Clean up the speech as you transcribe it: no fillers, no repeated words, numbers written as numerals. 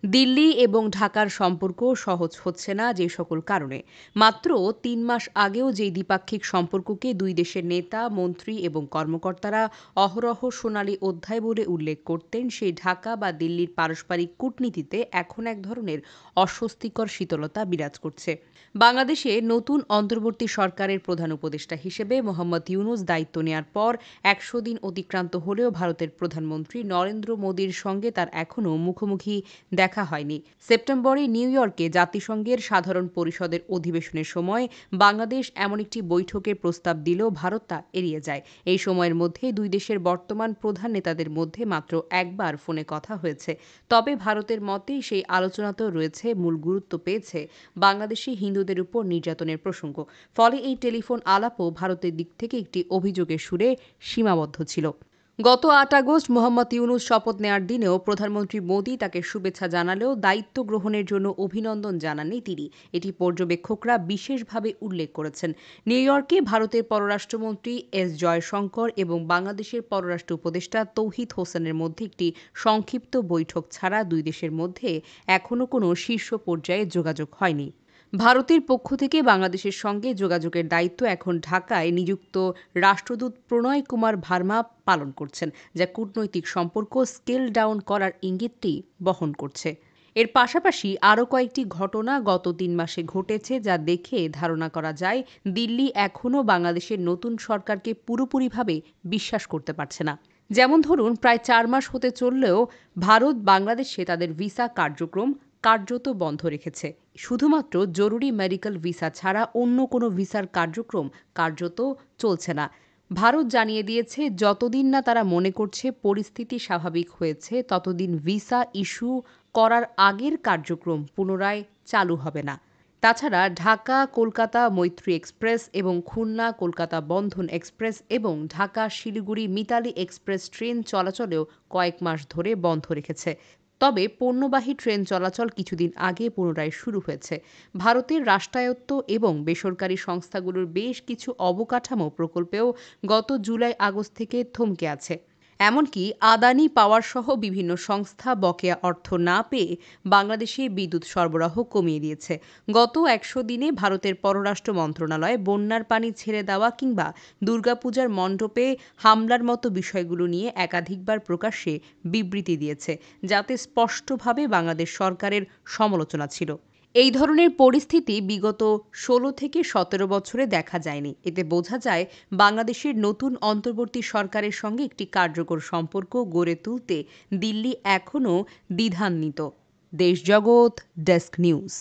দিল্লি এবং ঢাকার সম্পর্ক সহজ হচ্ছে না যে সকল কারণে। মাত্র ৩ মাস আগেও যে দ্বিপাক্ষিক সম্পর্ককে দুই দেশের নেতা, মন্ত্রী এবং কর্মকর্তারা অহরহ সোনালী অধ্যায় বলে উল্লেখ করতেন, সেই ঢাকা বা দিল্লির পারস্পরিক কূটনীতিতে এখন এক ধরনের অস্বস্তিকর শীতলতা বিরাজ করছে। বাংলাদেশে নতুন অন্তর্বর্তী সরকারের প্রধান উপদেষ্টা হিসেবে মোহাম্মদ ইউনূস দায়িত্ব নেয়ার পর ১০০ দিন অতিক্রান্ত হলেও ভারতের প্রধানমন্ত্রী নরেন্দ্র মোদির সঙ্গে তার এখনও মুখোমুখি দেখা হয়নি। সেপ্টেম্বরে নিউ ইয়র্কে জাতিসংঘের সাধারণ পরিষদের অধিবেশনের সময় বাংলাদেশ এমন একটি বৈঠকের প্রস্তাব দিলেও ভারত তা এড়িয়ে যায়। এই সময়ের মধ্যে দুই দেশের বর্তমান প্রধান নেতাদের মধ্যে মাত্র একবার ফোনে কথা হয়েছে। তবে ভারতের মতে সেই আলোচনাতেও রয়েছে মূল গুরুত্ব পেয়েছে বাংলাদেশি হিন্দুদের উপর নির্যাতনের প্রসঙ্গ। ফলে এই টেলিফোন আলাপও ভারতের দিক থেকে একটি অভিযোগের সুরে সীমাবদ্ধ ছিল। গত ৮ আগস্ট মোহাম্মদ ইউনূস শপথ নেয়ার দিনেও প্রধানমন্ত্রী মোদি তাকে শুভেচ্ছা জানালেও দায়িত্ব গ্রহণের জন্য অভিনন্দন জানাননি তিনি। এটি পর্যবেক্ষকরা বিশেষভাবে উল্লেখ করেছেন। নিউ ইয়র্কে ভারতের পররাষ্ট্রমন্ত্রী এস জয়শঙ্কর এবং বাংলাদেশের পররাষ্ট্র উপদেষ্টা তৌহিদ হোসেনের মধ্যে একটি সংক্ষিপ্ত বৈঠক ছাড়া দুই দেশের মধ্যে এখনও কোনো শীর্ষ পর্যায়ে যোগাযোগ হয়নি। ভারতের পক্ষ থেকে বাংলাদেশের সঙ্গে যোগাযোগের দায়িত্ব এখন ঢাকায় নিযুক্ত রাষ্ট্রদূত প্রণয় কুমার ভার্মা পালন করছেন, যা কূটনৈতিক সম্পর্ক স্কেল ডাউন করার ইঙ্গিতটি বহন করছে। এর পাশাপাশি আরও কয়েকটি ঘটনা গত ৩ মাসে ঘটেছে, যা দেখে ধারণা করা যায় দিল্লি এখনও বাংলাদেশের নতুন সরকারকে পুরোপুরিভাবে বিশ্বাস করতে পারছে না। যেমন ধরুন, প্রায় ৪ মাস হতে চললেও ভারত বাংলাদেশে তাদের ভিসা কার্যক্রম কার্যত বন্ধ রেখেছে। শুধুমাত্র জরুরি মেডিকেল ভিসা ছাড়া অন্য কোনো ভিসার কার্যক্রম কার্যত চলছে না। ভারত জানিয়ে দিয়েছে, যতদিন না তারা মনে করছে পরিস্থিতি স্বাভাবিক হয়েছে, ততদিন ভিসা ইস্যু করার আগের কার্যক্রম পুনরায় চালু হবে না। তাছাড়া ঢাকা কলকাতা মৈত্রী এক্সপ্রেস এবং খুলনা কলকাতা বন্ধন এক্সপ্রেস এবং ঢাকা শিলিগুড়ি মিতালি এক্সপ্রেস ট্রেন চলাচলেও কয়েক মাস ধরে বন্ধ রেখেছে। তবে পণ্যবাহী ট্রেন চলাচল কিছুদিন আগে পুনরায় শুরু হয়েছে। ভারতের রাষ্ট্রায়ত্ত এবং বেসরকারি সংস্থাগুলোর বেশ কিছু অবকাঠামো প্রকল্পেও গত জুলাই আগস্ট থেকে থমকে আছে। এমনকি আদানি পাওয়ার সহ বিভিন্ন সংস্থা বকেয়া অর্থ না পেয়ে বাংলাদেশে বিদ্যুৎ সরবরাহ কমিয়ে দিয়েছে। গত ১০০ দিনে ভারতের পররাষ্ট্র মন্ত্রণালয় বন্যার পানি ছেড়ে দেওয়া কিংবা দুর্গাপূজার মণ্ডপে হামলার মতো বিষয়গুলো নিয়ে একাধিকবার প্রকাশ্যে বিবৃতি দিয়েছে, যাতে স্পষ্টভাবে বাংলাদেশ সরকারের সমালোচনা ছিল। এই ধরনের পরিস্থিতি বিগত ১৬ থেকে ১৭ বছরে দেখা যায়নি। এতে বোঝা যায় বাংলাদেশের নতুন অন্তর্বর্তী সরকারের সঙ্গে একটি কার্যকর সম্পর্ক গড়ে তুলতে দিল্লি এখনও দ্বিধান্বিত। দেশজগৎ ডেস্ক নিউজ।